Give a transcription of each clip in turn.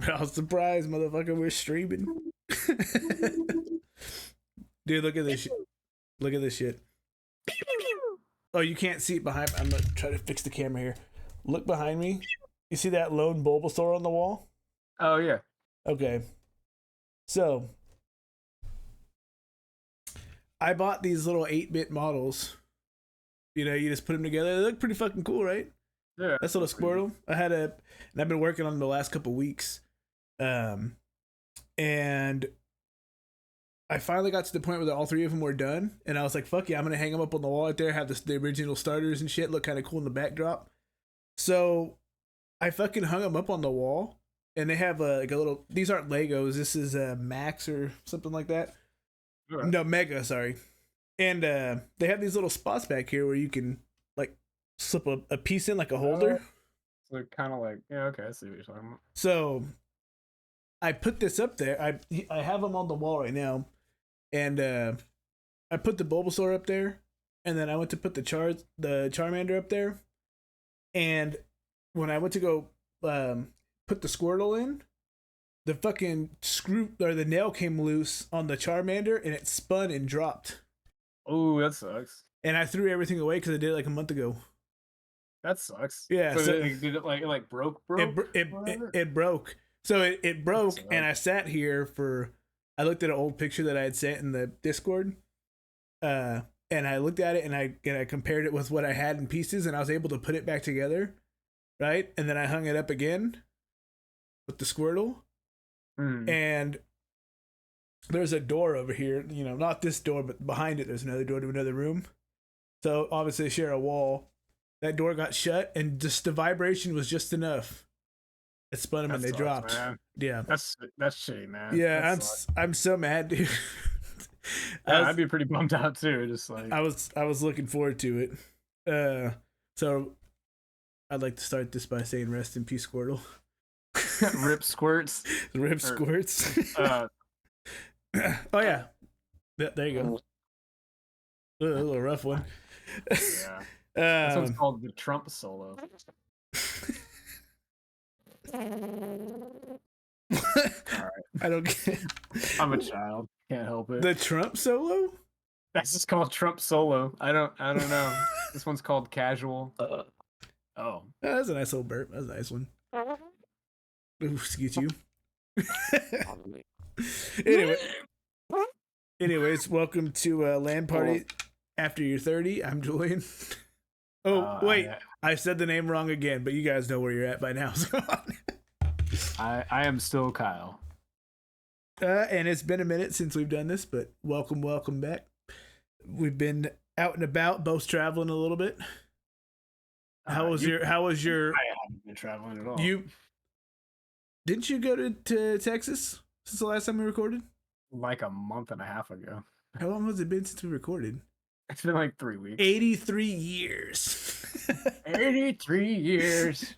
I was surprised, motherfucker. We're streaming. Dude, look at this shit. Look at this shit. Oh, you can't see it behind me. I'm gonna try to fix the camera here. Look behind me. You see that lone Bulbasaur on the wall? Oh yeah. Okay. So I bought these little 8-bit models. You know, you just put them together. They look pretty fucking cool, right? Yeah. That's little Squirtle. And I've been working on them the last couple weeks. And I finally got to the point where all 3 of them were done, and I was like, "Fuck yeah, I'm gonna hang them up on the wall right there. Have the original starters and shit look kind of cool in the backdrop." So I fucking hung them up on the wall, and they have like a little. These aren't Legos. This is Max or something like that. Right. No, Mega. Sorry. And they have these little spots back here where you can like slip a piece in, like a holder. So kind of like, yeah, okay, I see what you're talking about. So I put this up there. I have them on the wall right now. And I put the Bulbasaur up there, and then I went to put the Charmander up there. And when I went to go put the Squirtle in, the fucking the nail came loose on the Charmander, and it spun and dropped. Oh, that sucks. And I threw everything away because I did it like a month ago. That sucks. Yeah. So did it like broke? It broke. So it broke, and I sat here for. I looked at an old picture that I had sent in the Discord, and I looked at it, and I compared it with what I had in pieces, and I was able to put it back together, right? And then I hung it up again with the Squirtle, and there's a door over here, you know, not this door, but behind it, there's another door to another room. So obviously they share a wall. That door got shut, and just the vibration was just enough. It spun them and they dropped. Man. Yeah, that's shitty, man. Yeah, I'm so mad, dude. I'd be pretty bummed out too. Just like I was looking forward to it. So I'd like to start this by saying rest in peace, Squirtle. Rip Squirts. Rip Squirts. Oh yeah, there you go. A little rough one. Yeah. This one's called the Trump Solo. All right. I don't get it. I'm a child. Can't help it. The Trump Solo? That's just called Trump Solo. I don't know. This one's called Casual. Oh. That's a nice little burp. That's a nice one. Ooh, excuse you. Anyways, welcome to LAN Party After You're 30. I'm Julian. Oh, wait. I said the name wrong again, but you guys know where you're at by now. So I am still Kyle. And it's been a minute since we've done this, but welcome back. We've been out and about, both traveling a little bit. How was your? I haven't been traveling at all. Didn't you go to Texas since the last time we recorded? Like a month and a half ago. How long has it been since we recorded? It's been like 3 weeks. 83 years. 83 years.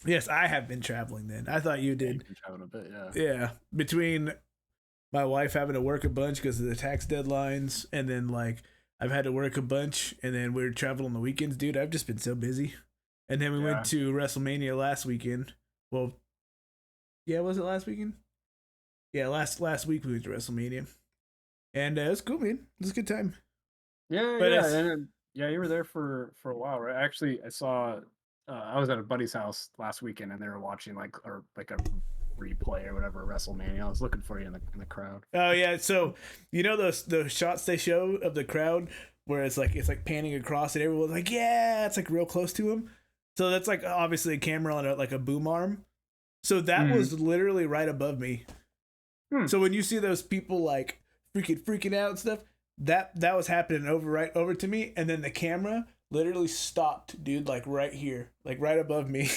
Yes, I have been traveling then. I thought you did. You've been traveling a bit, yeah. Yeah. Between my wife having to work a bunch because of the tax deadlines, and then like I've had to work a bunch, and then we're traveling on the weekends, dude. I've just been so busy. And then we went to WrestleMania last weekend. Well, yeah, was it last weekend? Yeah, last week we went to WrestleMania. And it was cool, man. It was a good time. Yeah, yeah, you were there for a while, right? Actually, I saw. I was at a buddy's house last weekend, and they were watching like a replay or whatever WrestleMania. I was looking for you in the crowd. Oh yeah, so you know the shots they show of the crowd where it's like panning across, and everyone's like, yeah, it's like real close to him. So that's like obviously a camera on like a boom arm. So that was literally right above me. So when you see those people like freaking out and stuff, that was happening right over to me, and then the camera literally stopped, dude, like right here, like right above me.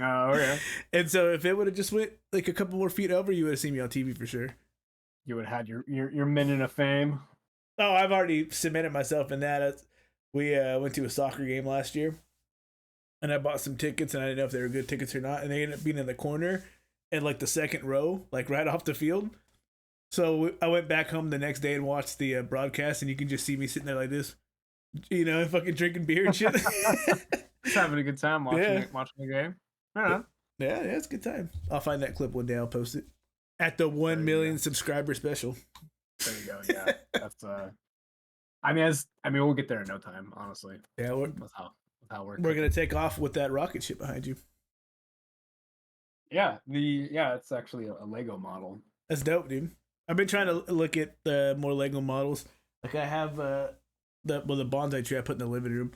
Oh, okay. And so if it would have just went like a couple more feet over, you would have seen me on TV for sure. You would have had your minute of fame. Oh, I've already cemented myself in that. We went to a soccer game last year, and I bought some tickets, and I didn't know if they were good tickets or not, and they ended up being in the corner in like the second row, like right off the field. So I went back home the next day and watched the broadcast, and you can just see me sitting there like this, you know, fucking drinking beer and shit. Just having a good time watching the game. I don't know. Yeah, it's a good time. I'll find that clip one day. I'll post it at the 1 million subscriber special. There you go. Yeah, that's I mean, we'll get there in no time, honestly. Yeah, With how we're gonna take off with that rocket ship behind you. Yeah, it's actually a Lego model. That's dope, dude. I've been trying to look at the more Lego models. Like I have the bonsai tree I put in the living room.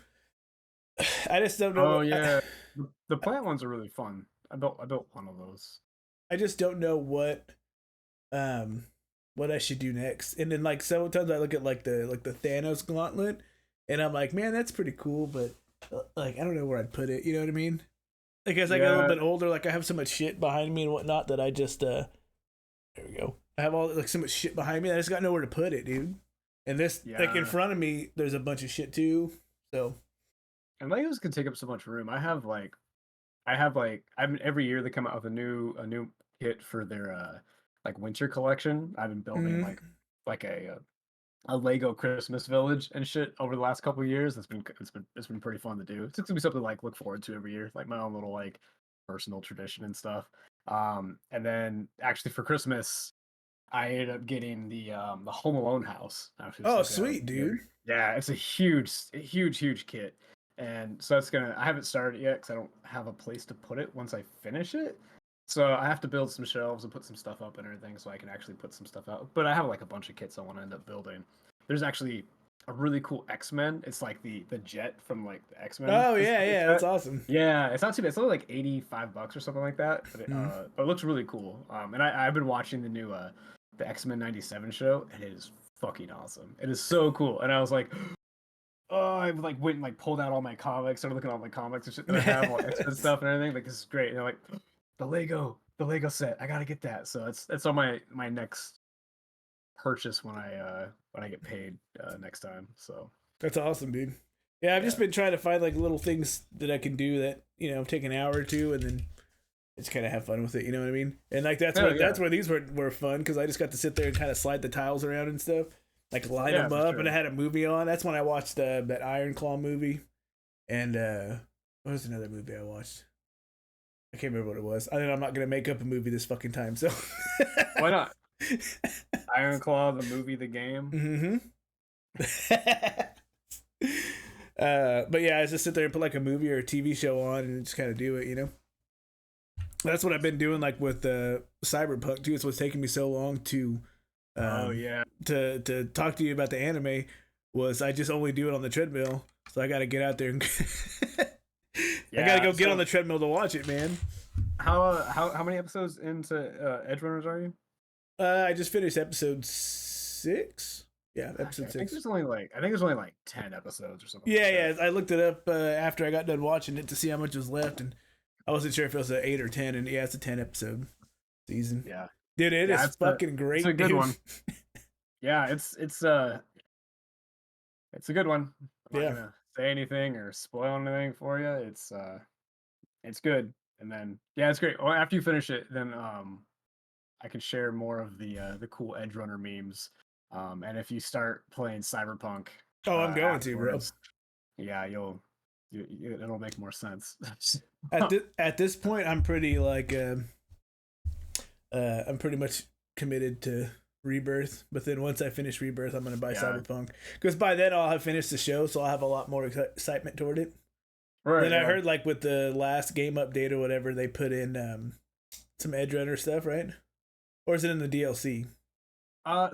I just don't know. Oh yeah, the plant ones are really fun. I built one of those. I just don't know um what I should do next. And then like sometimes I look at like the Thanos gauntlet, and I'm like, man, that's pretty cool, but like I don't know where I'd put it. You know what I mean? Like as I get a little bit older, like I have so much shit behind me and whatnot that I just there we go. I have all like so much shit behind me that I just got nowhere to put it, dude. And this like in front of me, there's a bunch of shit too. So and Legos can take up so much room. I mean, every year they come out with a new kit for their like winter collection. I've been building like a Lego Christmas village and shit over the last couple of years. It's been pretty fun to do. It's gonna be something to like look forward to every year, like my own little like personal tradition and stuff. And then actually for Christmas, I ended up getting the Home Alone house. oh, sweet, dude. Yeah, it's a huge kit. And so I haven't started it yet because I don't have a place to put it once I finish it. So I have to build some shelves and put some stuff up and everything so I can actually put some stuff out. But I have like a bunch of kits I want to end up building. There's actually a really cool X-Men. It's like the jet from like the X-Men. Oh yeah, that's awesome. Yeah, it's not too bad. It's only like $85 or something like that. But it looks really cool. And I've been watching the new the X-Men 97 show, and it is fucking awesome. It is so cool. And I was like, oh, I like went and like pulled out all my comics, started looking at all my comics and shit that I have, all X-Men stuff and everything. Like this is great. And they're like, the Lego set, I gotta get that. So it's on my next purchase when I get paid next time. So that's awesome, dude. Yeah, I've just been trying to find like little things that I can do that take an hour or two, and then just kind of have fun with it. You know what I mean? And like that's where these were fun because I just got to sit there and kind of slide the tiles around and stuff, like line them up. And I had a movie on. That's when I watched that Iron Claw movie, and what was another movie I watched? I can't remember what it was. I mean, I'm not gonna make up a movie this fucking time, so why not? Iron Claw, the movie, the game. But yeah, I just sit there and put like a movie or a TV show on and just kind of do it, That's what I've been doing, like with Cyberpunk too. It's what's taking me so long to to talk to you about the anime was I just only do it on the treadmill, so I got to get out there and I got to go get on the treadmill to watch it, man. How many episodes into Edgerunners are you? I just finished episode 6. Yeah, episode 6. I think there's only like 10 episodes or something. Yeah, I looked it up after I got done watching it to see how much was left, and I wasn't sure if it was an 8 or 10. And yeah, it's a 10 episode season. Yeah, dude, it is fucking great. It's a good one. Yeah, it's a good one. I'm not gonna say anything or spoil anything for you. It's good, and then it's great. Well, after you finish it, then I can share more of the cool Edgerunner memes. And if you start playing Cyberpunk, I'm going to, bro. Yeah, it'll make more sense. At this point, I'm pretty like I'm pretty much committed to Rebirth. But then once I finish Rebirth, I'm gonna buy Cyberpunk because by then I'll have finished the show, so I'll have a lot more excitement toward it. Right. Then I heard like with the last game update or whatever, they put in some Edgerunner stuff, right? Or is it in the DLC?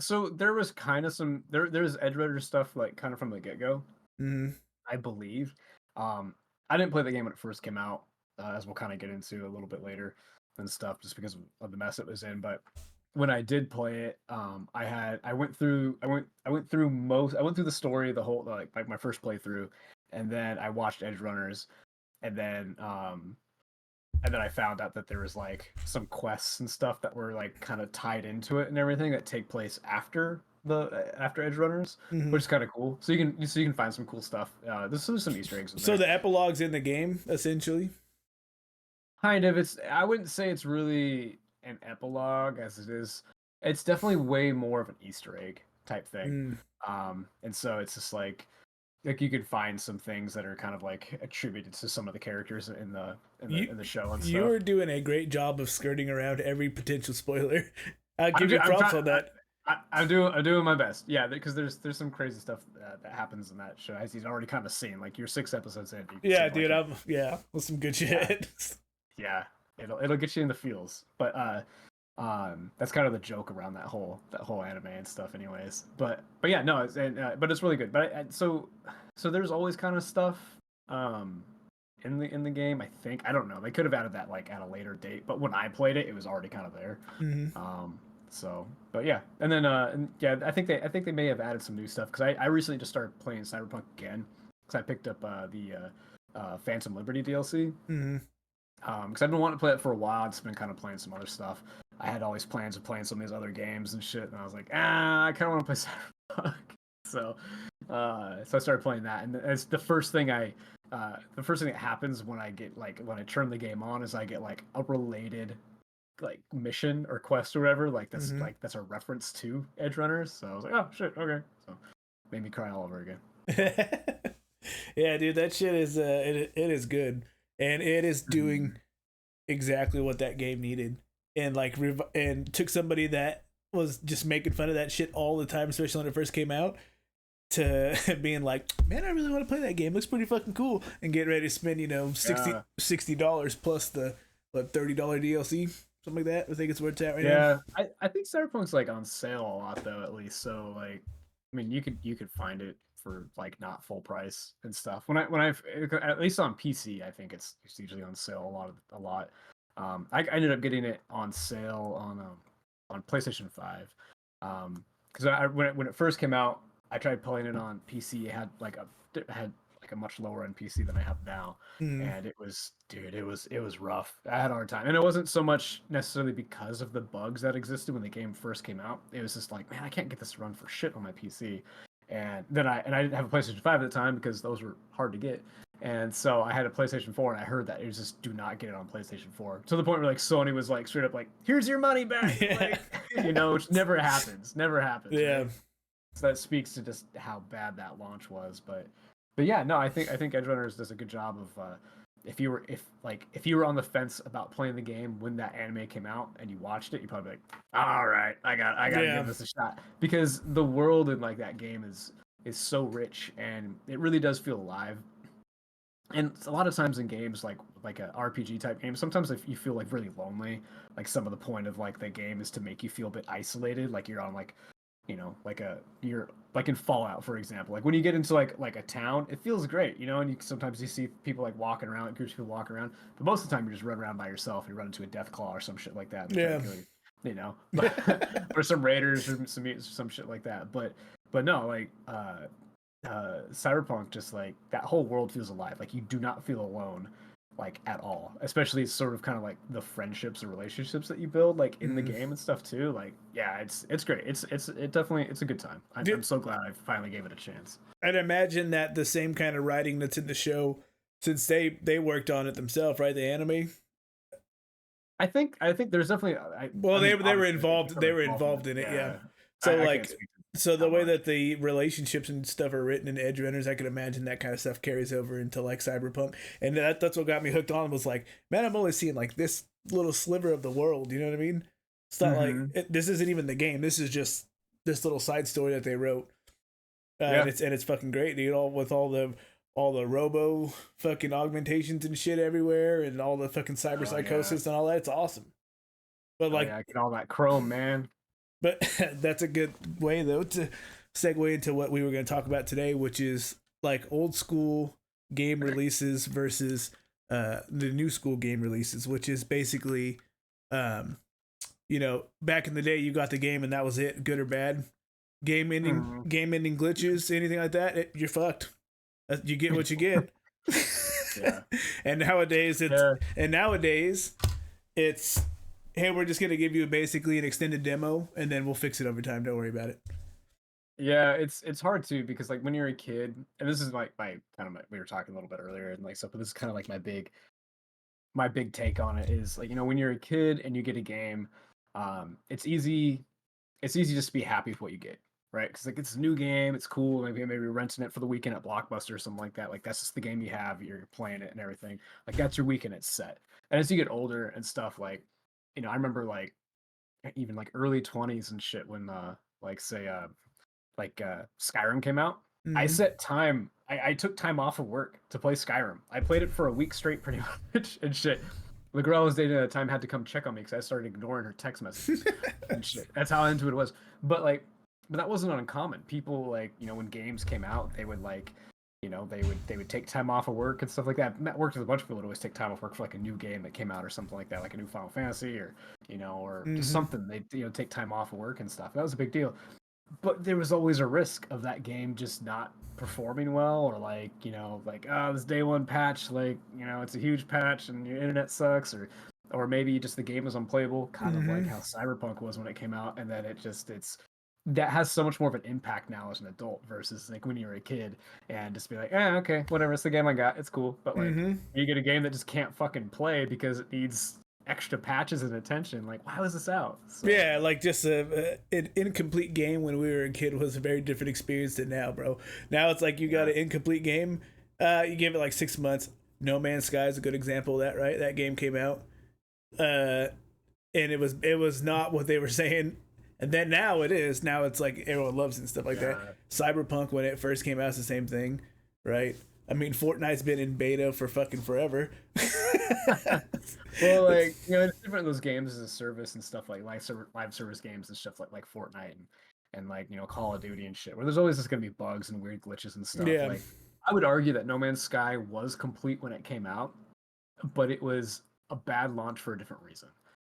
So there was kind of there's Edgerunner stuff like kind of from the get-go. I believe. I didn't play the game when it first came out, as we'll kind of get into a little bit later and stuff, just because of the mess it was in. But when I did play it, I went through the story, the whole like my first playthrough, and then I watched Edgerunners, and then I found out that there was like some quests and stuff that were like kind of tied into it and everything that take place after Edgerunners, which is kind of cool. So you can find some cool stuff. There's some Easter eggs in there. So the epilogue's in the game essentially. Kind of. I wouldn't say it's really an epilogue as it is. It's definitely way more of an Easter egg type thing. And so it's just like like you could find some things that are kind of like attributed to some of the characters in the You in the show and you stuff. are doing a great job of skirting around every potential spoiler. I'll I'm give you I'm props trying. on that. I'm doing my best. Yeah, because there's some crazy stuff that happens in that show as he's already kind of seen. Like you're 6 episodes in, you can see Yeah, like dude. I'm yeah, with some good yeah, shit. yeah. It'll get you in the feels. But that's kind of the joke around that whole anime and stuff, anyways. But yeah, no, but it's really good. But so there's always kind of stuff um in the game. I think I don't know. They could have added that like at a later date, but when I played it, it was already kind of there. hmm Um, so, but yeah, and then yeah, I think they may have added some new stuff because I recently just started playing Cyberpunk again because I picked up the Phantom Liberty DLC. hmm Because I've been wanting to play it for a while. I've just been kind of playing some other stuff. I had all these plans of playing some of these other games and shit, and I was like, I kind of want to play Cyberpunk. So, so I started playing that, and it's the first thing that happens when I get like when I turn the game on is I get like a related like mission or quest or whatever hmm that's a reference to Edge Runners. So I was like, oh shit, okay. So made me cry all over again. Yeah, dude, that shit is it is good, and it is doing exactly what that game needed, and like and took somebody that was just making fun of that shit all the time, especially when it first came out, to being like, man, I really want to play that game. Looks pretty fucking cool, and get ready to spend Yeah, $60 plus the what $30 DLC, something like that. I think it's where it's at right now. yeah. I think Cyberpunk's like on sale a lot though, at least. So like, I mean, you could find it for like not full price and stuff. When I at least on PC, I think it's usually on sale a lot. I ended up getting it on sale on PlayStation 5. Because I when it first came out, I tried playing it on PC. It had like a much lower end PC than I have now, Mm, and it was dude, it was rough. I had a hard time, and it wasn't so much necessarily because of the bugs that existed when the game first came out. It was just like, man, I can't get this to run for shit on my PC. And then I didn't have a PlayStation 5 at the time because those were hard to get. And so I had a PlayStation 4, and I heard that it was just do not get it on PlayStation 4 to the point where like Sony was like straight up like, "Here's your money back," yeah, like which never happens, yeah. right? So that speaks to just how bad that launch was. But yeah, no, I think Edge Runners does a good job of if you were on the fence about playing the game when that anime came out and you watched it, you probably be like, all right, I gotta Yeah. give this a shot because the world in like that game is so rich and it really does feel alive. And a lot of times in games like a RPG type game, sometimes if you feel like really lonely, like some of the point of like the game is to make you feel a bit isolated, like you're on like like you're like in Fallout, for example. Like when you get into like a town, it feels great, and you sometimes you see people like walking around, like groups of people walking around, but most of the time you just run around by yourself. You run into a death claw or some shit like that, and they try to Yeah. kill you, or some raiders or some shit like that. But no, like Cyberpunk, just like that whole world feels alive. Like you do not feel alone like at all, especially sort of kind of like the friendships and relationships that you build like in the Mm. game and stuff too. Like yeah, it's great. It definitely it's a good time. I'm Dude, so glad I finally gave it a chance. I'd imagine that the same kind of writing that's in the show, since they worked on it themselves, right? The anime. I think there's definitely Well, I mean they were obviously involved. people They are were involved in it. involved in it. Yeah. Yeah, So I can't like, speak to so the how way much. that the relationships and stuff are written in Edge Runners, I can imagine that kind of stuff carries over into like Cyberpunk, and that's what got me hooked on. Was like, man, I'm only seeing like this little sliver of the world. You know what I mean? It's not like Mm-hmm. this isn't even the game. This is just this little side story that they wrote, and Yeah. it's fucking great, dude. All with all the robo fucking augmentations and shit everywhere, and all the fucking cyber Oh yeah. psychosis and all that. It's awesome. But Oh yeah. like, I get all that chrome, man. but that's a good way though to segue into what we were going to talk about today, which is like old school game releases versus the new school game releases, which is basically, um, back in the day, you got the game and that was it, good or bad. Mm-hmm. Game ending glitches, anything like that, you're fucked. You get what you get. Yeah. and nowadays it's Yeah. and nowadays it's hey, we're just gonna give you basically an extended demo and then we'll fix it over time. Don't worry about it. Yeah, it's hard too because like when you're a kid, and this is like we were talking a little bit earlier and like stuff, but this is kind of like my big take on it is like when you're a kid and you get a game, it's easy just to be happy with what you get. right? Because like it's a new game, it's cool. Maybe renting it for the weekend at Blockbuster or something like that. Like that's just the game you have. You're playing it and everything. Like that's your weekend. It's set. And as you get older and stuff, like I remember like even like early 20s and shit when like say Skyrim came out. I Mm-hmm. set time. I took time off of work to play Skyrim. I played it for a week straight, pretty much, and shit. The girl I was dating at the time had to come check on me because I started ignoring her text messages and shit. That's how into it was. But like, but that wasn't uncommon. People like, when games came out, they would like, they would take time off of work and stuff like that. I worked with a bunch of people that always take time off work for like a new game that came out or something like that, like a new Final Fantasy or or just Mm-hmm. something. They take time off of work and stuff. That was a big deal. But there was always a risk of that game just not performing well, or like like this day one patch, like it's a huge patch and your internet sucks, or maybe just the game was unplayable, kind of like Mm-hmm. how Cyberpunk was when it came out, and then it's that has so much more of an impact now as an adult versus like when you were a kid and just be like, okay, whatever, it's the game I got, it's cool. But like Mm-hmm. you get a game that just can't fucking play because it needs extra patches and attention. Like, why was this out? So Yeah, like just an incomplete game when we were a kid was a very different experience than now, bro. Now it's like you got yeah, an incomplete game. You give it like 6 months. No Man's Sky is a good example of that, right? That game came out, uh, and it was not what they were saying, and then now it is. Now it's like everyone loves it and stuff like that. yeah. Cyberpunk when it first came out is the same thing, right? I mean, Fortnite's been in beta for fucking forever. Well, like it's different. Those games as a service and stuff like live service games and stuff like Fortnite and like Call of Duty and shit. Where there's always just gonna be bugs and weird glitches and stuff. Yeah. Like I would argue that No Man's Sky was complete when it came out, but it was a bad launch for a different reason,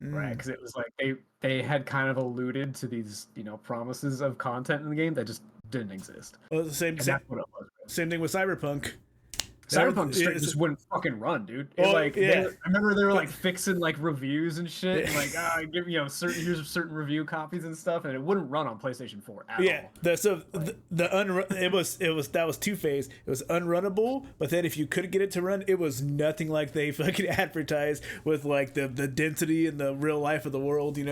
right? Mm. Because it was like they had kind of alluded to these promises of content in the game that just didn't exist, Well, the same and same that's what it was. same thing with Cyberpunk. Cyberpunk straight It's, just wouldn't fucking run, dude. It well, like yeah, I remember they were like fixing like reviews and shit, yeah. and like give certain here's certain review copies and stuff, and it wouldn't run on PlayStation 4 at Yeah, all. Like, it was that was two phase. It was unrunnable, but then if you could get it to run, it was nothing like they fucking advertised with like the density and the real life of the world. You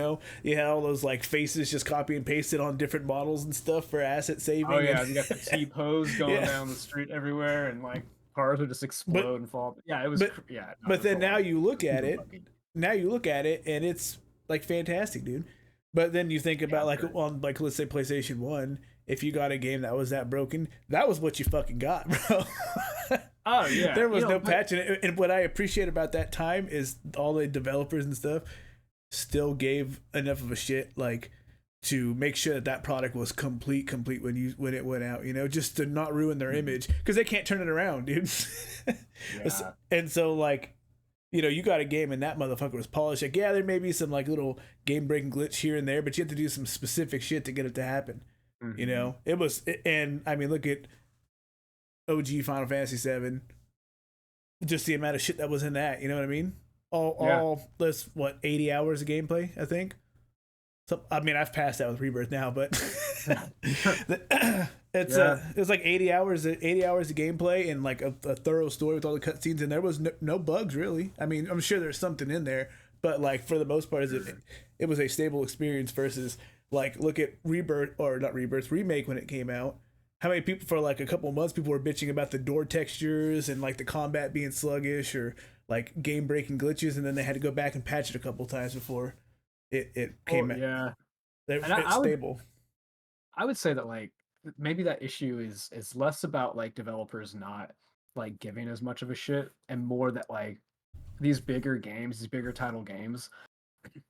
had all those like faces just copy and pasted on different models and stuff for asset saving. oh And yeah, you got the T pose going yeah, down the street everywhere, and like cars would just but explode and fall. Yeah, it was but yeah, no, it but was a then now lot. you look at Super it, buggy. and it's like fantastic, dude. But then you think Yeah, about I'm like sure. on like let's say PlayStation 1, if you got a game that was that broken, that was what you fucking got, bro. Oh yeah, There was no but patch in it. And what I appreciate about that time is all the developers and stuff still gave enough of a shit like to make sure that product was complete when it went out, just to not ruin their image because they can't turn it around, dude. yeah. And so like you got a game and that motherfucker was polished. Like, yeah, there may be some like little game breaking glitch here and there, but you have to do some specific shit to get it to happen. Mm-hmm. It was, and I mean, look at OG Final Fantasy 7, just the amount of shit that was in that. You know what I mean? Yeah. All this, what, 80 hours of gameplay, I think. So, I mean, I've passed that with Rebirth now, but it's like 80 hours of gameplay and like a thorough story with all the cutscenes, and there was no bugs really. I mean, I'm sure there's something in there, but like for the most part, it was a stable experience versus like look at Rebirth or not Rebirth remake when it came out. How many people for like a couple of months people were bitching about the door textures and like the combat being sluggish or like game breaking glitches, and then they had to go back and patch it a couple times before it Oh came out. yeah. And It's stable. I would say that like maybe that issue is less about like developers not like giving as much of a shit and more that like these bigger games, these bigger title games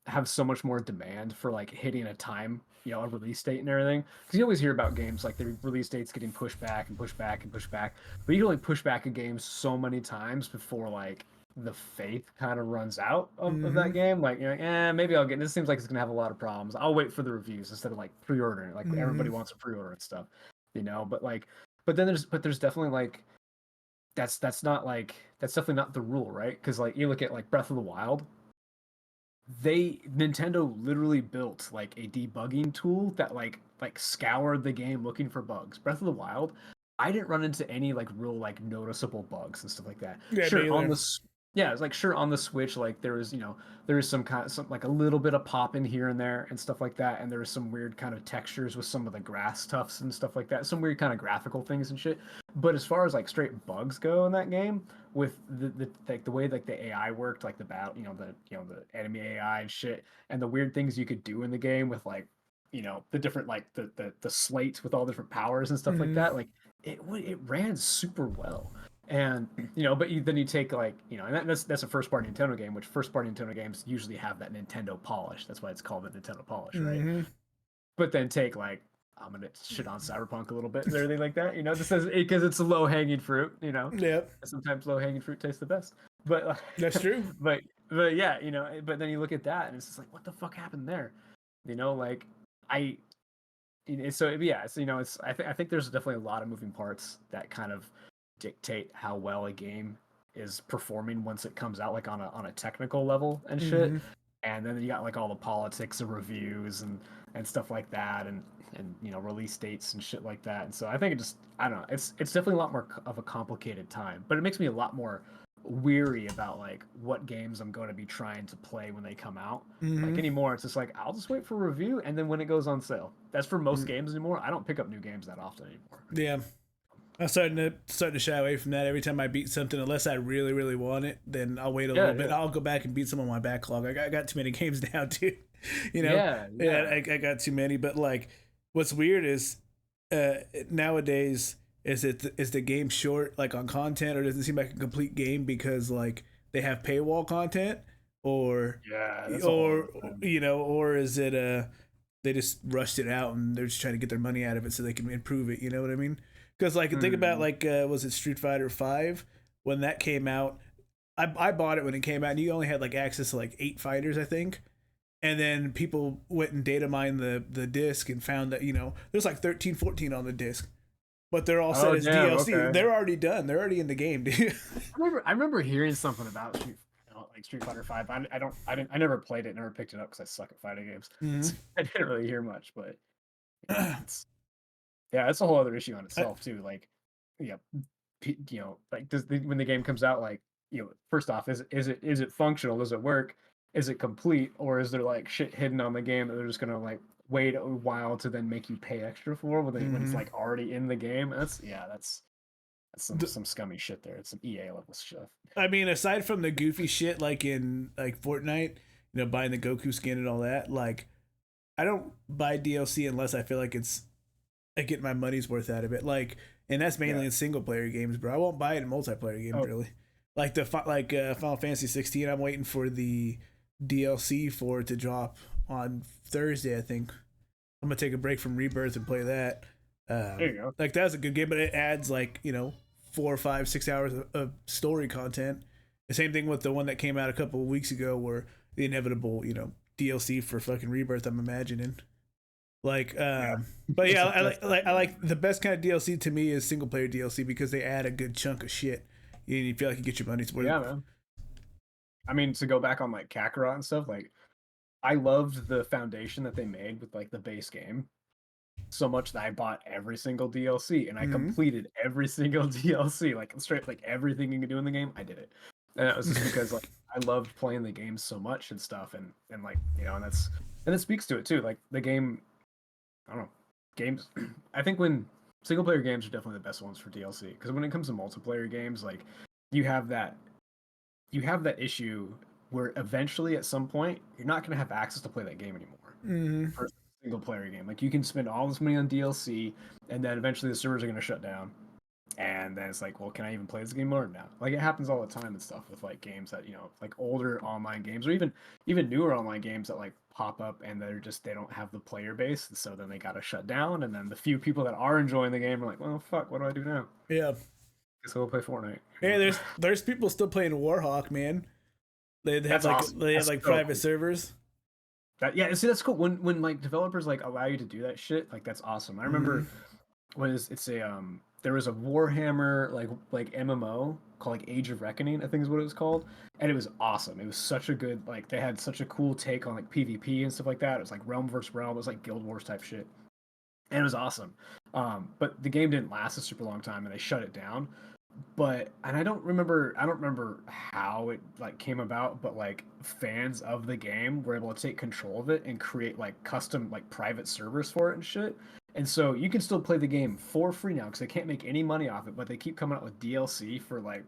have so much more demand for like hitting a time, a release date and everything. Because you always hear about games like the release dates getting pushed back and pushed back and pushed back, but you can only push back a game so many times before like the faith kind of runs out of Mm-hmm. that game. Like you're like, maybe I'll get. This seems like it's gonna have a lot of problems. I'll wait for the reviews instead of like pre-ordering it. Like Mm-hmm. everybody wants to pre-order and stuff, But like, but there's definitely like that's definitely not the rule, right? Because like you look at like Breath of the Wild, they Nintendo literally built like a debugging tool that like scoured the game looking for bugs. Breath of the Wild, I didn't run into any like real like noticeable bugs and stuff like that. Yeah, me Sure, either. Yeah, it's like sure on the Switch, like there was, there was some kind of some like a little bit of pop in here and there and stuff like that, and there was some weird kind of textures with some of the grass tufts and stuff like that, some weird kind of graphical things and shit. But as far as like straight bugs go in that game, with the like the way like the AI worked, like the battle, the enemy AI and shit, and the weird things you could do in the game with like, the different like the slates with all different powers and stuff like Mm-hmm. that, like it ran super well. And but then you take like and that's a first party Nintendo game, which first party Nintendo games usually have that Nintendo polish. That's why it's called the Nintendo polish, right? Mm-hmm. But then take like I'm gonna shit on Cyberpunk a little bit and everything like that, just as because it's a low hanging fruit, Yep. sometimes low hanging fruit tastes the best. But That's true. but but yeah, but then you look at that and it's just like, what the fuck happened there? Like I so yeah, so it's I think there's definitely a lot of moving parts that kind of dictate how well a game is performing once it comes out, like on a technical level and shit. Mm-hmm. And then you got like all the politics of reviews and stuff like that, and release dates and shit like that. And so I think I don't know, it's definitely a lot more of a complicated time, but it makes me a lot more weary about like what games I'm going to be trying to play when they come out. Like Mm-hmm. anymore, it's just like I'll just wait for review and then when it goes on sale. That's for most games anymore. I don't pick up new games that often anymore. Yeah. I'm starting to shy away from that. Every time I beat something, unless I really, really want it, then I'll wait a little bit. Yeah. I'll go back and beat some on my backlog. I got too many games now, too. Yeah. Yeah, I got too many. But like, what's weird is nowadays is the game short like on content, or does it seem like a complete game because like they have paywall content, or Yeah, that's a whole or other thing. or is it they just rushed it out and they're just trying to get their money out of it so they can improve it. You know what I mean? Because like think about like was it Street Fighter 5 when that came out? I bought it when it came out, and you only had like access to like 8 fighters, I think. And then people went and data mined the disc and found that there's like 13, 14 on the disc, but they're all set Oh as damn, DLC. okay. They're already done. They're already in the game, dude. I remember hearing something about like Street Fighter 5. I never played it, never picked it up because I suck at fighting games. Mm-hmm. So I didn't really hear much, but it's yeah, it's a whole other issue on itself too. Like, yeah, like when the game comes out, like, first off, is it functional? Does it work? Is it complete, or is there like shit hidden on the game that they're just gonna like wait a while to then make you pay extra for when it's like already in the game? That's some scummy shit there. It's some EA level stuff. I mean, aside from the goofy shit like in like Fortnite, buying the Goku skin and all that, like I don't buy DLC unless I feel like it's I get my money's worth out of it. Like, and that's mainly Yeah. in single player games, bro. I won't buy it in multiplayer games Oh, really. Like Final Fantasy 16, I'm waiting for the DLC for it to drop on Thursday. I think I'm gonna take a break from Rebirth and play that. there you go. Like that's a good game, but it adds like 4, 5, 6 hours of story content. The same thing with the one that came out a couple of weeks ago, where the inevitable DLC for fucking Rebirth. I'm imagining. Like, Yeah. but yeah, I like the best kind of DLC to me is single player DLC because they add a good chunk of shit. You feel like you get your money's worth. Yeah, man. I mean, to go back on like Kakarot and stuff, like I loved the foundation that they made with like the base game so much that I bought every single DLC and I Mm-hmm. completed every single DLC, like straight like everything you can do in the game, I did it. And that was just because like I loved playing the game so much and stuff, and like and it speaks to it too. Like the game, I don't know, games. I think when single player games are definitely the best ones for DLC because when it comes to multiplayer games, like you have that you have that issue where eventually at some point you're not going to have access to play that game anymore Mm-hmm. for a single player game. Like you can spend all this money on DLC and then eventually the servers are going to shut down. And then it's like, well, can I even play this game more now? Like it happens all the time and stuff with like games that, like older online games or even newer online games that like pop up and they don't have the player base. And so then they got to shut down. And then the few people that are enjoying the game are like, well, fuck, what do I do now? Yeah. Guess I'll play Fortnite. Hey, there's people still playing Warhawk, man. They have That's like awesome. they have That's like so private cool. servers. Yeah, see that's cool when like developers like allow you to do that shit. Like that's awesome. I Mm-hmm. remember when it's a there was a Warhammer like MMO called like Age of Reckoning, I think is what it was called, and it was awesome. It was such a good like they had such a cool take on like PvP and stuff like that. It was like realm versus realm. It was like Guild Wars type shit, and it was awesome. But the game didn't last a super long time, and they shut it down. and I don't remember how it like came about, but like fans of the game were able to take control of it and create like custom like private servers for it and shit. And so you can still play the game for free now because they can't make any money off it, but they keep coming out with DLC for like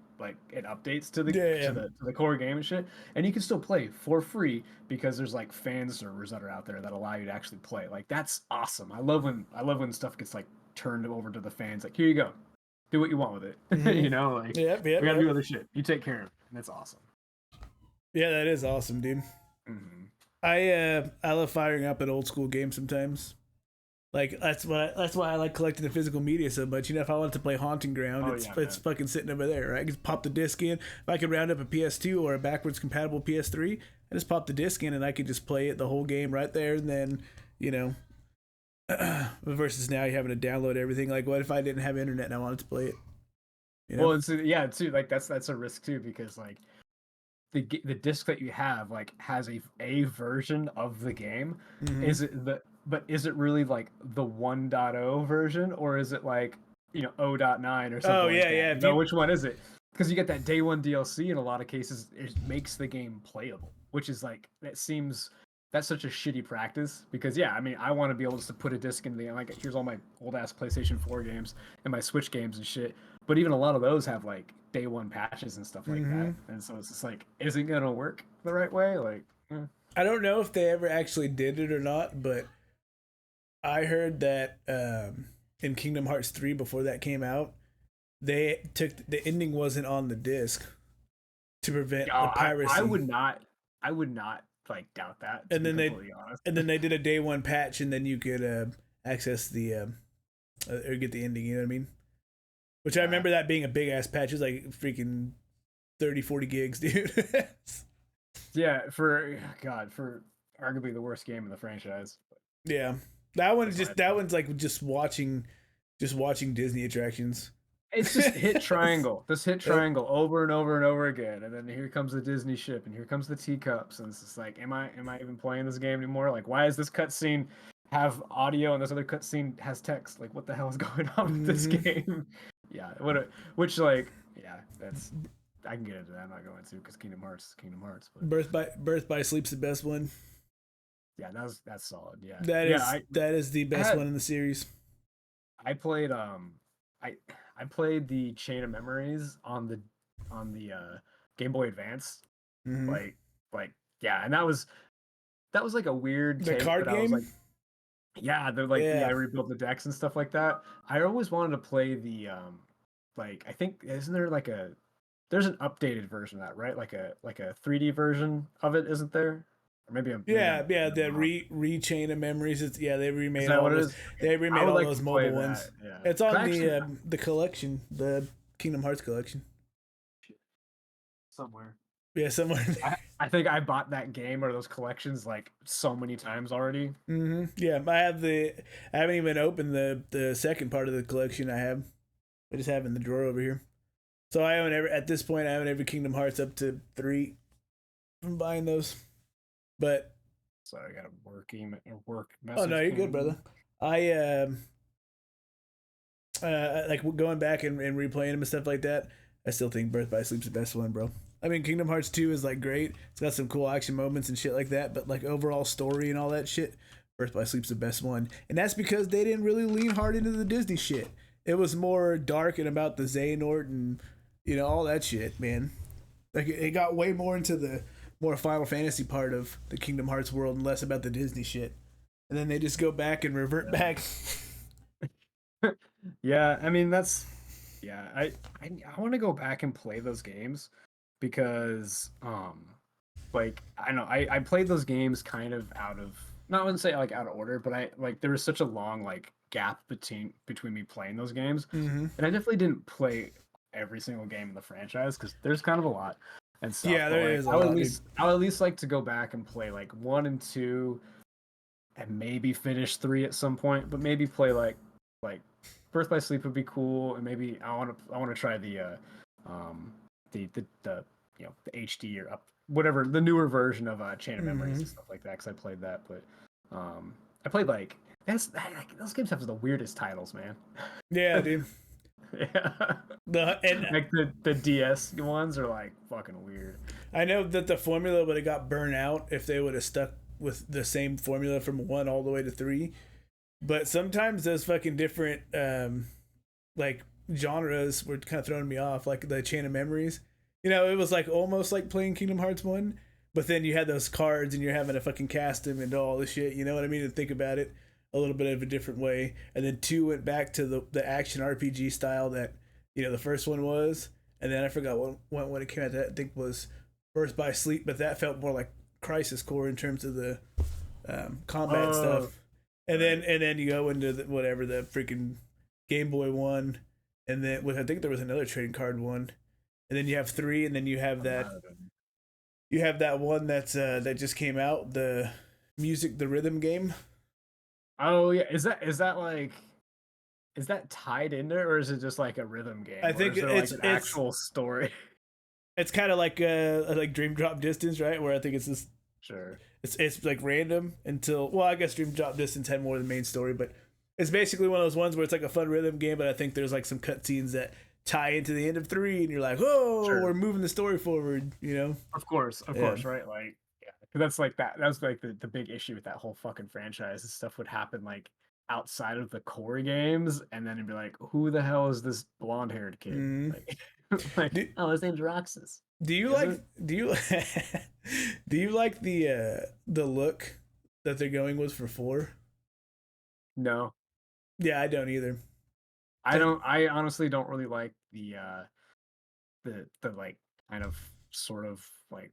it updates to the Yeah, to the core game and shit. And you can still play for free because there's like fan servers that are out there that allow you to actually play. Like that's awesome. I love when stuff gets like turned over to the fans. Like here you go, do what you want with it. mm-hmm. You know, like Yep, we yep, gotta yep. do other shit. You take care of it, and that's awesome. Yeah, that is awesome, dude. Mm-hmm. I love firing up an old school game sometimes. Like that's why I like collecting the physical media so much. You know, if I wanted to play Haunting Ground, it's fucking sitting over there, right? I just pop the disc in. If I could round up a PS2 or a backwards compatible PS3, I just pop the disc in and I could just play it the whole game right there. And then, you know, versus now you're having to download everything. Like, what if I didn't have internet and I wanted to play it? You know? Well, it's yeah, too. Like that's a risk too because like the disc that you have like has a version of the game. Mm-hmm. Is it really like the 1.0 version or is it like 0.9 or something Oh yeah, like that? yeah. You know, which one is it? Because you get that day one DLC in a lot of cases, it makes the game playable, which is like that's such a shitty practice because yeah, I mean I want to be able to put a disc into the like here's all my old ass PlayStation 4 games and my Switch games and shit. But even a lot of those have like day one patches and stuff like mm-hmm. that, and so it's just like, is it gonna work the right way? Like, I don't know if they ever actually did it or not, but I heard that in Kingdom Hearts 3 before that came out, they took the ending wasn't on the disc to prevent the piracy. I would not like doubt that. And then they did a day one patch, and then you could access the or get the ending. You know what I mean? Which I remember that being a big ass patch. It was like freaking 30-40 gigs, dude. Yeah, for arguably the worst game in the franchise. Yeah, that one's like just watching Disney attractions. It's just hit triangle. This hit triangle over and over and over again, and then here comes the Disney ship, and here comes the teacups, and it's just like, am I even playing this game anymore? Like, why is this cutscene have audio and this other cutscene has text? Like, what the hell is going on with this game? Yeah, that's I can get into that. I'm not going to because Kingdom Hearts. But... Birth by Sleep's the best one. Yeah, that's solid. Yeah, that is the best one in the series. I played I played the Chain of Memories on the Game Boy Advance. Mm-hmm. Like yeah, and that was like a weird the take, card game. I was like, yeah, they're like I rebuilt the decks and stuff like that. I always wanted to play the like I think isn't there like there's an updated version of that, right? Like a 3D version of it, isn't there? Or maybe I'm the re-chain of memories. They remade all those. They remade all those mobile ones. Yeah. It's on the collection, the Kingdom Hearts collection. Somewhere. Yeah, somewhere. I think I bought that game or those collections like so many times already. Mm-hmm. Yeah, I haven't even opened the second part of the collection. I just have it in the drawer over here. So I own at this point I own every Kingdom Hearts up to 3 from buying those. But sorry, I got a work message. Oh no, you're good, brother. I like going back and replaying them and stuff like that. I still think Birth by Sleep's the best one, bro. I mean, Kingdom Hearts 2 is like great. It's got some cool action moments and shit like that, but like overall story and all that shit, Birth by Sleep's the best one. And that's because they didn't really lean hard into the Disney shit. It was more dark and about the Xehanort and all that shit, man. Like it got way more into the more Final Fantasy part of the Kingdom Hearts world and less about the Disney shit. And then they just go back and revert back. Yeah, I mean I want to go back and play those games because like I know I played those games kind of out of not I wouldn't say like out of order, but I like there was such a long like gap between me playing those games. Mm-hmm. And I definitely didn't play every single game in the franchise because there's kind of a lot. And stuff. Yeah, there is. I'll at least like to go back and play like 1 and 2, and maybe finish 3 at some point. But maybe play like Birth by Sleep would be cool, and maybe I want to try the the HD or up whatever the newer version of Chain of Memories and stuff like that because I played that. But I played those games have the weirdest titles, man. Yeah, dude. Yeah. Like the DS ones are like fucking weird. I know that the formula would have got burnt out if they would have stuck with the same formula from 1 all the way to 3. But sometimes those fucking different like genres were kind of throwing me off, like the Chain of Memories. It was like almost like playing Kingdom Hearts 1, but then you had those cards and you're having to fucking cast them and all this shit. You know what I mean? To think about it a little bit of a different way. And then 2 went back to the action RPG style that the first one was. And then I forgot what it came out. That I think was Birth by Sleep, but that felt more like Crisis Core in terms of the combat stuff. And then you go into whatever the freaking Game Boy one, and then I think there was another trading card one, and then you have 3, and then you have that one that just came out, the rhythm game. Oh yeah, is that tied into it, or is it just like a rhythm game? I think it's like an actual story. It's kind of like like Dream Drop Distance, right? Where I think it's just sure. It's like random until, well, I guess Dream Drop Distance had more of the main story, but it's basically one of those ones where it's like a fun rhythm game, but I think there's like some cutscenes that tie into the end of 3, and you're like, oh, sure, we're moving the story forward, Of course, right? Like, yeah, because that's like that's like the big issue with that whole fucking franchise. This stuff would happen like outside of the core games, and then it'd be like, who the hell is this blonde-haired kid? Like, oh, his name's Roxas. Do you do you like the look that they're going with for 4? No. Yeah, I don't either. I honestly don't really like the like kind of sort of like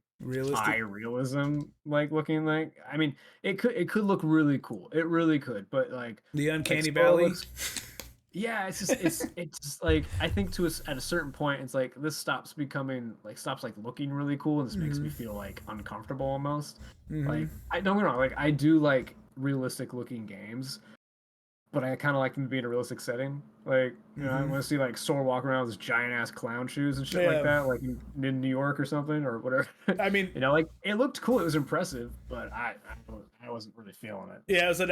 high realism like looking, like, I mean, it could look really cool. It really could, but like the Uncanny Valley. Yeah, it's just like, I think at a certain point it's like this stops looking really cool, and this makes me feel like uncomfortable almost. Like, I don't get me wrong, like I do like realistic looking games, but I kind of like them to be in a realistic setting. Like, I want to see like Sora walk around with his giant ass clown shoes and shit like that, like in New York or something or whatever. I mean, like, it looked cool, it was impressive, but I wasn't really feeling it. Yeah, it was a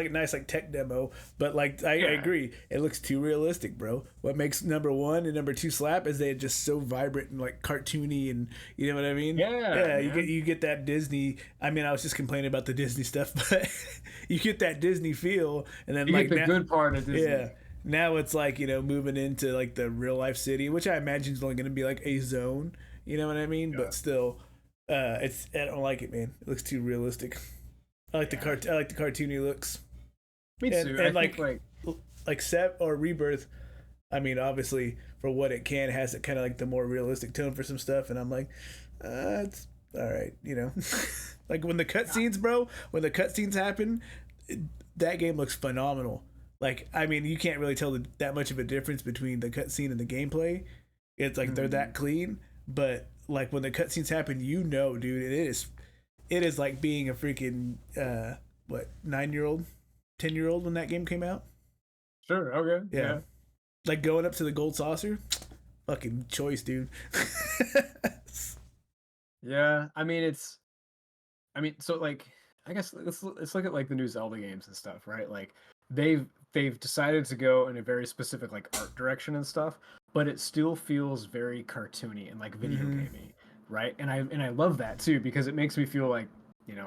nice tech demo, but like I agree, it looks too realistic, bro. What makes number 1 and number 2 slap is they're just so vibrant and like cartoony, and you know what I mean? Yeah. You get that Disney. I mean, I was just complaining about the Disney stuff, but you get that Disney feel, and then you get the good part of Disney. Yeah. Now it's like, moving into like the real life city, which I imagine is only going to be like a zone. You know what I mean? Yeah. But still, I don't like it, man. It looks too realistic. I like the cartoony looks. Me too. And like Set or Rebirth, I mean, obviously for what it can, has it kind of like the more realistic tone for some stuff, and I'm like, it's all right, like when the cutscenes, bro, when the cutscenes happen, that game looks phenomenal. Like, I mean, you can't really tell that much of a difference between the cutscene and the gameplay. It's like they're that clean, but like when the cutscenes happen, dude, it is like being a freaking 9-year-old, 10-year-old when that game came out. Sure. Okay. Yeah. Like going up to the gold saucer, fucking choice, dude. Yeah, I mean, so like, I guess let's look at like the new Zelda games and stuff, right? Like they've decided to go in a very specific like art direction and stuff, but it still feels very cartoony and like video gamey, right? And I love that too, because it makes me feel like,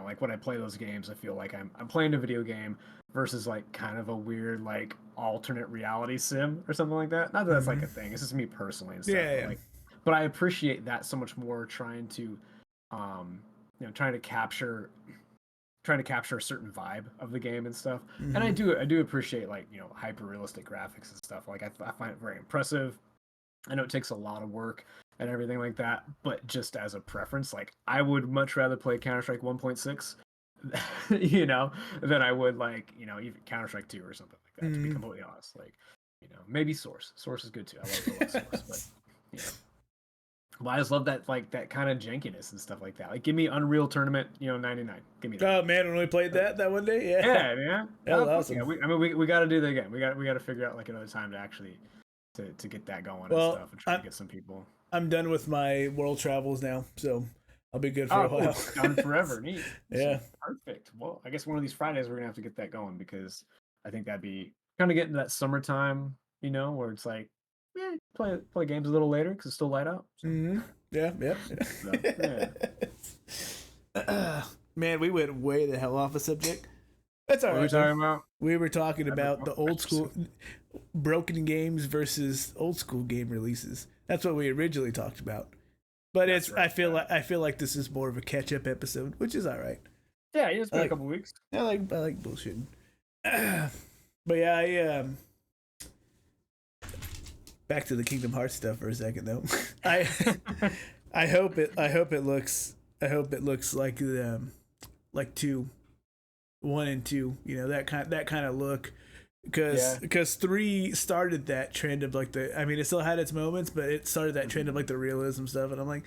like when I play those games, I feel like I'm playing a video game versus like kind of a weird like alternate reality sim or something like that. Not that that's like a thing. It's just me personally and stuff. Yeah. But I appreciate that so much more, trying to trying to capture a certain vibe of the game and stuff. And I do appreciate like, hyper realistic graphics and stuff. Like, I find it very impressive. I know it takes a lot of work and everything like that, but just as a preference, like, I would much rather play Counter-Strike 1.6 than I would like, even Counter-Strike 2 or something like that, to be completely honest. Like, maybe Source is good too. I love Source, but well, I just love that, like, that kind of jankiness and stuff like that. Like, give me Unreal Tournament, 99. Give me that. Oh man, when we played that one day, yeah. That was awesome. Yeah, we got to do that again. We got to figure out like another time to actually to get that going and stuff, and try to get some people. I'm done with my world travels now, so I'll be good for a while. Done forever. Neat. Yeah. So, perfect. Well, I guess one of these Fridays we're gonna have to get that going, because I think that'd be kind of getting to that summertime, where it's like yeah, play games a little later because it's still light out. So. Yeah, yeah. So, yeah. Man, we went way the hell off a subject. That's all What are we right though. talking about? We were talking about the old school broken games versus old school game releases. That's what we originally talked about. But That's it's right. I feel like this is more of a catch up episode, which is all right. Yeah, it's been a couple weeks. I like bullshitting. But yeah, back to the Kingdom Hearts stuff for a second though. I hope it looks like like 1 and 2, you know, that kind of look, because 3 started that trend of like it still had its moments, but it started that trend of like the realism stuff, and I'm like,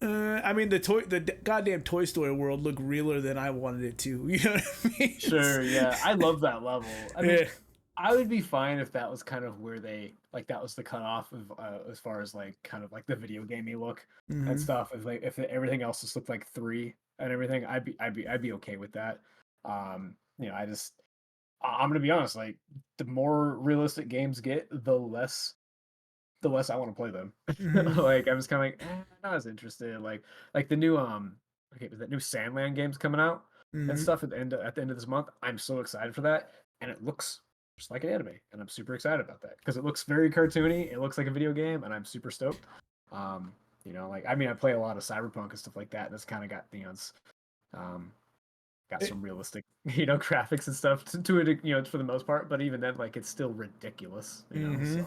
the goddamn Toy Story world looked realer than I wanted it to. You know what I mean? Sure, yeah, I love that level. I mean, I would be fine if that was kind of where they like that was the cutoff of as far as like kind of like the video gamey look and stuff. If everything else just looked like 3 and everything, I'd be okay with that. You know, I'm gonna be honest. Like the more realistic games get, the less I want to play them. Like I'm just kind of like not as interested. Like the new okay, that new Sandland game's coming out and stuff at the end of this month. I'm so excited for that, and it looks just like an anime, and I'm super excited about that because it looks very cartoony. It looks like a video game, and I'm super stoked. You know, like I mean, I play a lot of Cyberpunk and stuff like that. That's kind of got got some realistic, you know, graphics and stuff to it, you know, for the most part. But even then, like it's still ridiculous, you know. So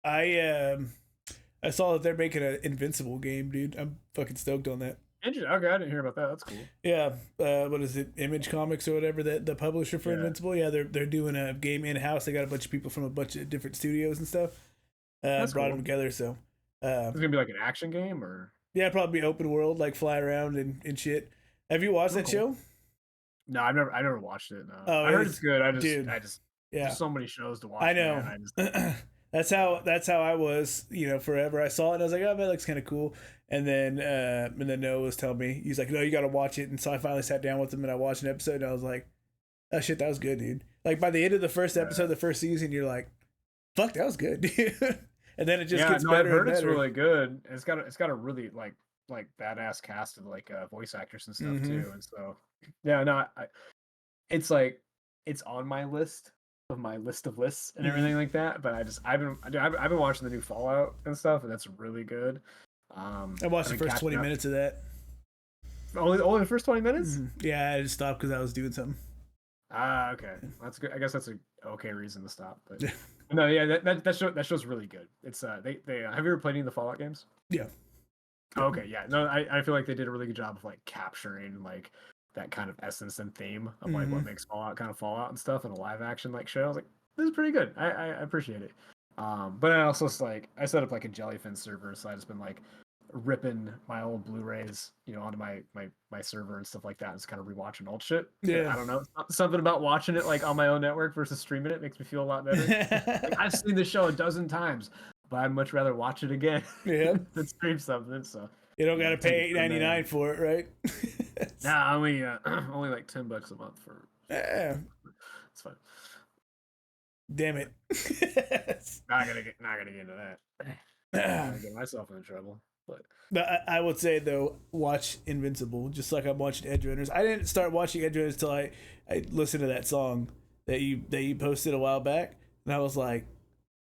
I saw that they're making an Invincible game, dude. I'm fucking stoked on that. Okay, I didn't hear about that. That's cool. Yeah, what is it? Image Comics or whatever, the publisher for Invincible. Yeah, they're doing a game in house. They got a bunch of people from a bunch of different studios and stuff. Brought them together. So it's gonna be like an action game, or yeah, probably open world, like fly around and shit. Have you watched that show? No, I never watched it. No, I heard it's good. I just yeah, there's so many shows to watch. I know. Man, that's how I was, you know, forever. I saw it and I was like, oh, that looks kind of cool. And then Noah was telling me, he's like, no, you got to watch it. And so I finally sat down with him and I watched an episode and I was like, oh shit, that was good, dude. Like by the end of the first episode, the first season, you're like, fuck, that was good, dude. And then it just gets better. I've heard and better. It's really good. It's got a really like badass cast of like voice actors and stuff too. And so yeah, no, it's like it's on my list of lists and everything like that. But I've been watching the new Fallout and stuff, and that's really good. I watched the first 20 minutes of that. Only the first 20 minutes? Yeah, I just stopped because I was doing something. Ah, okay, that's good. I guess that's a okay reason to stop. But no, yeah, that show's really good. It's they have you ever played any of the Fallout games? Yeah. Okay, yeah. No, I feel like they did a really good job of like capturing like that kind of essence and theme of like what makes Fallout kind of Fallout and stuff in a live action like show. I was like, this is pretty good. I appreciate it. But I also like I set up like a Jellyfin server, so I just been like ripping my old Blu-rays, you know, onto my server and stuff like that, and just kind of rewatching old shit. Yeah, I don't know, something about watching it like on my own network versus streaming it makes me feel a lot better. Like, I've seen the show a dozen times, but I'd much rather watch it again than stream something. So you don't got to pay $8.99 for it, right? Nah, only like $10 a month for. Yeah, it's fine. Damn it! not gonna get into that. I'm gonna get myself into trouble. But I would say though, watch Invincible just like I'm watching Edge Runners. I didn't start watching Edge Runners till I listened to that song that you posted a while back, and I was like,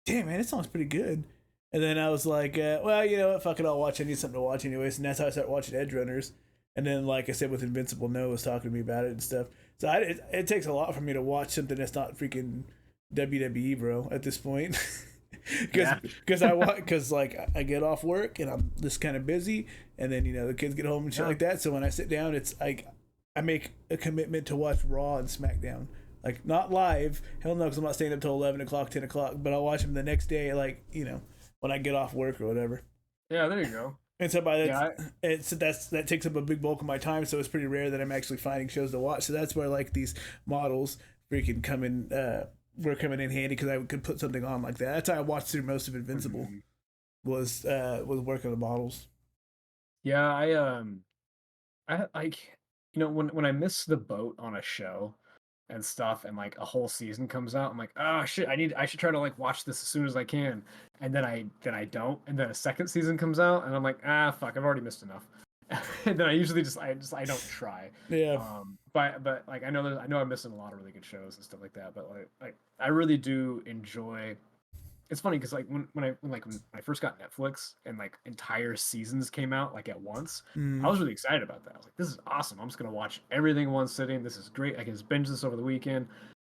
damn man, this song's pretty good. And then I was like, well, you know what, fuck it, I'll watch. I need something to watch anyways, and that's how I started watching Edge Runners. And then, like I said, with Invincible, Noah was talking to me about it and stuff. So it takes a lot for me to watch something that's not freaking WWE, bro, at this point. Because like I get off work and I'm just kind of busy, and then you know the kids get home and shit like that. So when I sit down, it's like I make a commitment to watch Raw and SmackDown, like not live. Hell no, because I'm not staying up till 11 o'clock, 10 o'clock. But I'll watch them the next day, like you know when I get off work or whatever. Yeah, there you go. And so by that, that takes up a big bulk of my time. So it's pretty rare that I'm actually finding shows to watch. So that's where like these models freaking come in. Were coming in handy because I could put something on like that. That's how I watched through most of Invincible. Was working on the models. Yeah, I like you know when I miss the boat on a show, and stuff, and like a whole season comes out, I'm like, oh shit, I should try to like watch this as soon as I can, and then I don't, and then a second season comes out, and I'm like, ah, fuck, I've already missed enough. And then I usually I don't try. Yeah. But like I know I'm missing a lot of really good shows and stuff like that. But like I really do enjoy. It's funny because like when I first got Netflix and like entire seasons came out like at once, I was really excited about that. I was like, this is awesome. I'm just gonna watch everything in one sitting. This is great. I can just binge this over the weekend.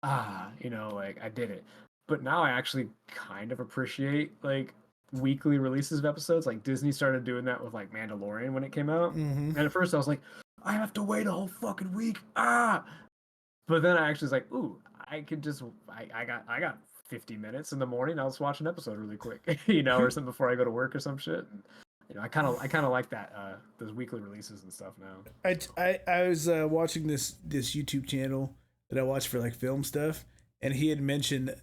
Like I did it. But now I actually kind of appreciate like weekly releases of episodes. Like Disney started doing that with like Mandalorian when it came out. And at first I was like, I have to wait a whole fucking week. But then I actually was like, ooh, I could just I got 50 minutes in the morning. I'll just watch an episode really quick, or something before I go to work or some shit. And, I kind of like that those weekly releases and stuff now. I was watching this YouTube channel that I watch for like film stuff, and he had mentioned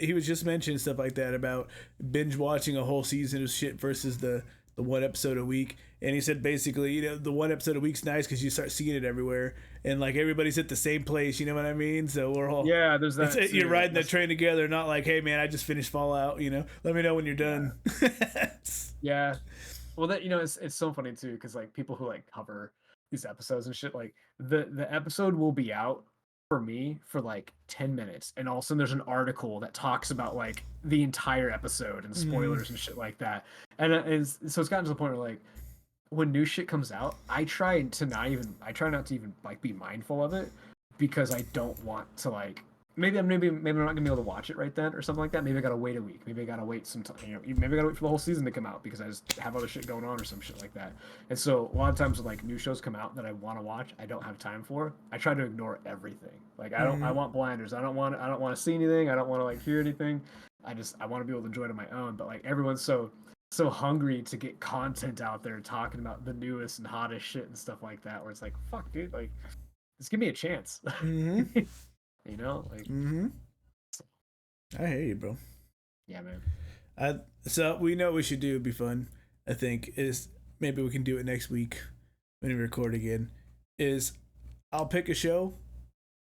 he was just mentioning stuff like that about binge watching a whole season of shit versus the one episode a week. And he said basically, the one episode a week's nice because you start seeing it everywhere, and like everybody's at the same place. You know what I mean? So we're all there's that. You're riding the train together, not like, hey man, I just finished Fallout. Let me know when you're done. Yeah. Well, that it's so funny too because like people who like cover these episodes and shit, like the episode will be out for me for like 10 minutes, and all of a sudden there's an article that talks about like the entire episode and spoilers and shit like that. And so it's gotten to the point where like when new shit comes out, I try not to even like be mindful of it because I don't want to like maybe I'm not gonna be able to watch it right then or something like that. Maybe I gotta wait a week. Maybe I gotta wait some time. Maybe I gotta wait for the whole season to come out because I just have other shit going on or some shit like that. And so a lot of times when like new shows come out that I want to watch, I don't have time for. I try to ignore everything. Like I want blinders. I don't want to see anything. I don't want to like hear anything. I want to be able to enjoy it on my own. But like everyone's so hungry to get content out there talking about the newest and hottest shit and stuff like that. Where it's like, fuck, dude, like just give me a chance. I hear you, bro. Yeah, man. So we know what we should do. It'd be fun. I think is maybe we can do it next week when we record again. Is I'll pick a show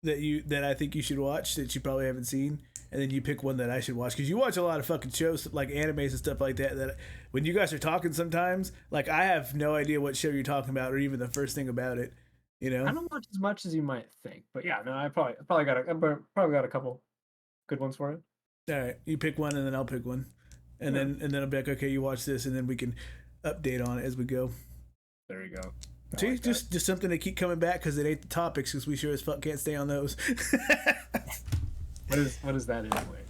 that I think you should watch that you probably haven't seen, and then you pick one that I should watch because you watch a lot of fucking shows like animes and stuff like that. That when you guys are talking, sometimes like I have no idea what show you're talking about or even the first thing about it. I don't watch as much as you might think, but yeah, no, I probably got a couple good ones for you. All right, you pick one and then I'll pick one, and then I'll be like, okay, you watch this, and then we can update on it as we go. There you go. See, like just something to keep coming back because it ain't the topics because we sure as fuck can't stay on those. What is that anyway?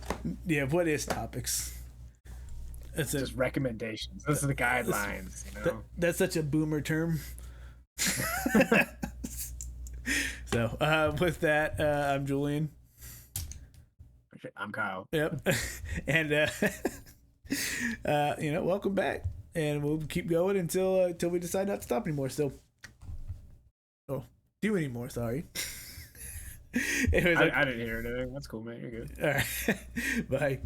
Yeah, what is topics? It's just recommendations. Those are the guidelines. That's such a boomer term. So with that, I'm Julian. I'm Kyle. Yep. And welcome back, and we'll keep going until we decide not to stop anymore. So, do anymore. Sorry. Anyways, I didn't hear anything. That's cool, man. You're good. All right. Bye.